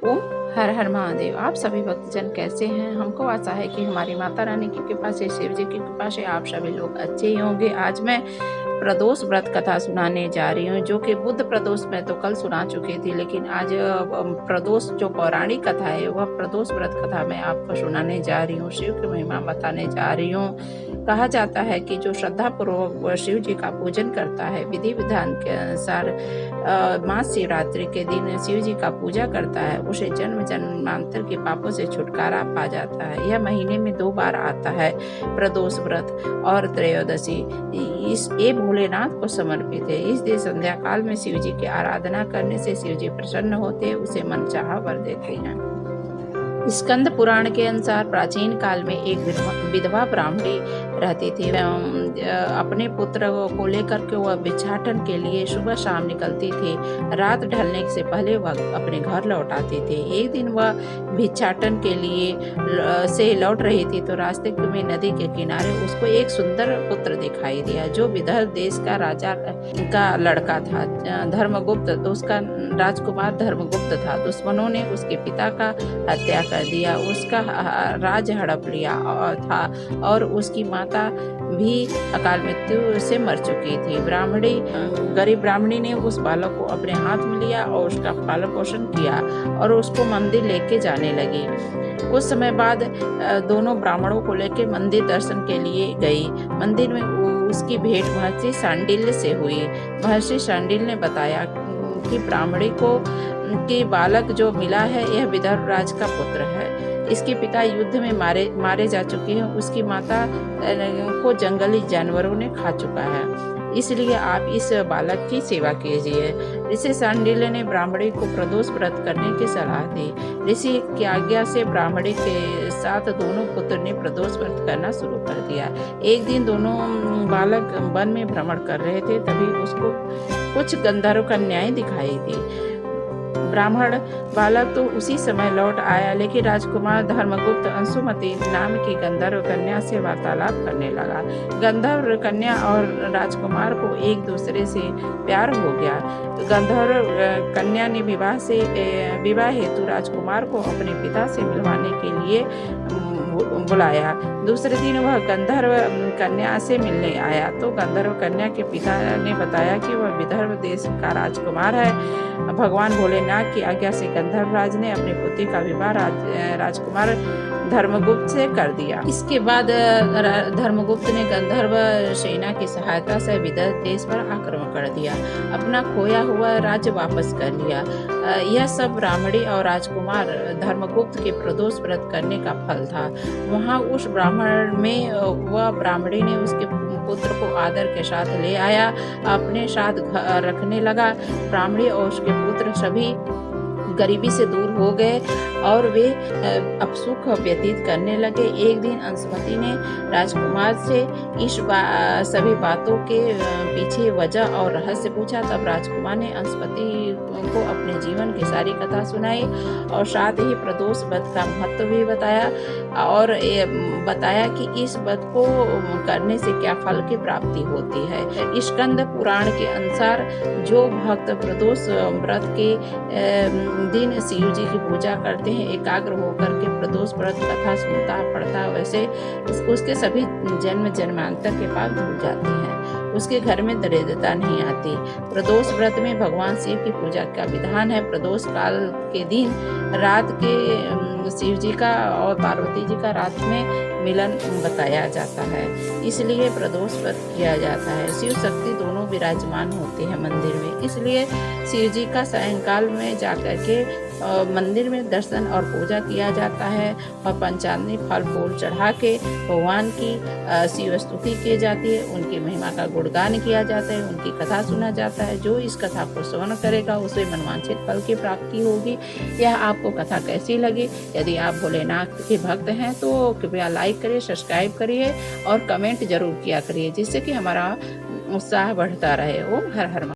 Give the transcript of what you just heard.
ओम हर हर महादेव। आप सभी भक्तजन कैसे हैं? हमको आशा है कि हमारी माता रानी की कृपा से, शिव जी की कृपा से आप सभी लोग अच्छे ही होंगे। आज मैं प्रदोष व्रत कथा सुनाने जा रही हूँ, जो कि बुद्ध प्रदोष में तो कल सुना चुकी थी, लेकिन आज प्रदोष जो पौराणिक कथा है वह प्रदोष व्रत कथा मैं आपको सुनाने जा रही हूँ। शिव की महिमा बताने जा रही हूँ। कहा जाता है कि जो श्रद्धा पूर्वक शिव जी का पूजन करता है, विधि विधान के अनुसार महाशिवरात्रि के दिन शिव जी का पूजा करता है, उसे जन्म जन्मांतर के पापों से छुटकारा पा जाता है। यह महीने में 2 बार आता है, प्रदोष व्रत और त्रयोदशी। इस ये भोलेनाथ को समर्पित है। इस दिन संध्या काल में शिव जी की आराधना करने से शिव जी प्रसन्न होते हैं, उसे मनचाहा वर देते हैं। स्कंद पुराण के अनुसार प्राचीन काल में एक विधवा ब्राह्मणी रहती थी। अपने पुत्र को लेकर के वह भिक्षाटन के लिए सुबह शाम निकलती थी। रात ढलने से पहले वह अपने घर लौट आती थी। एक दिन वह भिक्षाटन के लिए से लौट रही थी तो रास्ते में नदी के किनारे उसको एक सुंदर पुत्र दिखाई दिया, जो विदर्भ देश का राजा का लड़का था, धर्मगुप्त। उसका राजकुमार धर्मगुप्त था। दुश्मनों ने उसके पिता का हत्या कर दिया, उसका राज हड़प लिया था और उसकी माता भी अकाल मृत्यु से मर चुकी थी। गरीब ब्राह्मणी ने उस बालक को अपने हाथ में लिया और उसका पालन पोषण किया और उसको मंदिर लेके जाने लगी। कुछ समय बाद दोनों ब्राह्मणों को लेकर मंदिर दर्शन के लिए गई। मंदिर में उसकी भेंट महर्षि शांडिल्य से हुई। महर्षि शांडिल्य ने बताया कि ब्राह्मणी को कि बालक जो मिला है यह विदर्भ राज का पुत्र है। इसके पिता युद्ध में मारे जा चुके हैं। उसकी माता को जंगली जानवरों ने खा चुका है, इसलिए आप इस बालक की सेवा कीजिए। ऋषि शांडिल्य ने ब्राह्मणी को प्रदोष व्रत करने की सलाह दी। ऋषि की आज्ञा से ब्राह्मणी के साथ दोनों पुत्र ने प्रदोष व्रत करना शुरू कर दिया। एक दिन दोनों बालक वन में भ्रमण कर रहे थे, तभी उसको कुछ गंधर्व कन्याएं दिखाई दी। ब्राह्मण बालक तो उसी समय लौट आया, लेकिन राजकुमार धर्मगुप्त अंशुमति नाम की गंधर्व कन्या से वार्तालाप करने लगा। गंधर्व कन्या और राजकुमार को एक दूसरे से प्यार हो गया। गंधर्व कन्या ने विवाह हेतु राजकुमार को अपने पिता से मिलवाने के लिए बुलाया। दूसरे दिन वह गंधर्व कन्या से मिलने आया तो गंधर्व कन्या के पिता ने बताया कि वह विदर्भ देश का राजकुमार है। भगवान भोलेनाथ की आज्ञा से गंधर्व राज ने अपनी पुत्री का विवाह राजकुमार धर्मगुप्त से कर दिया। इसके बाद धर्मगुप्त ने गंधर्व सेना की सहायता से विदर्भ देश पर आक्रमण कर दिया, अपना खोया हुआ राज्य वापस कर लिया। यह सब ब्राह्मणी और राजकुमार धर्मगुप्त के प्रदोष व्रत करने का फल था। वहाँ उस ब्राह्मण में वह ब्राह्मणी ने उसके पुत्र को आदर के साथ ले आया, अपने साथ रखने लगा। ब्राह्मणी और उसके पुत्र सभी गरीबी से दूर हो गए और वे अब सुख व्यतीत करने लगे। एक दिन अंशुमति ने राजकुमार से इस सभी बातों के पीछे वजह और रहस्य पूछा। तब राजकुमार ने अंशुमति को अपने जीवन की सारी कथा सुनाई और साथ ही प्रदोष व्रत का महत्व भी बताया और बताया कि इस व्रत को करने से क्या फल की प्राप्ति होती है। स्कंद पुराण के अनुसार जो भक्त प्रदोष व्रत के दिन शिव जी की पूजा करते हैं, एकाग्र होकर के प्रदोष व्रत कथा सुनता पढ़ता, वैसे उसके सभी जन्म जन्मांतर के पाप धुल जाते हैं, उसके घर में दरिद्रता नहीं आती। प्रदोष व्रत में भगवान शिव की पूजा का विधान है। प्रदोष काल के दिन रात के शिव जी का और पार्वती जी का रात में मिलन बताया जाता है, इसलिए प्रदोष व्रत किया जाता है। शिव शक्ति दोनों विराजमान होते हैं मंदिर में, इसलिए शिव जी का सायंकाल में जाकर के मंदिर में दर्शन और पूजा किया जाता है और पंचामृत फल फूल चढ़ा के भगवान की शिव स्तुति की जाती है, उनकी महिमा का गुणगान किया जाता है, उनकी कथा सुना जाता है। जो इस कथा को श्रवण करेगा उसे मनवांछित फल की प्राप्ति होगी। यह आपको कथा कैसी लगी? यदि आप भोलेनाथ के भक्त हैं तो कृपया लाइक करिए, सब्सक्राइब करिए और कमेंट जरूर किया करिए, जिससे कि हमारा उत्साह बढ़ता रहे। ओम हर हर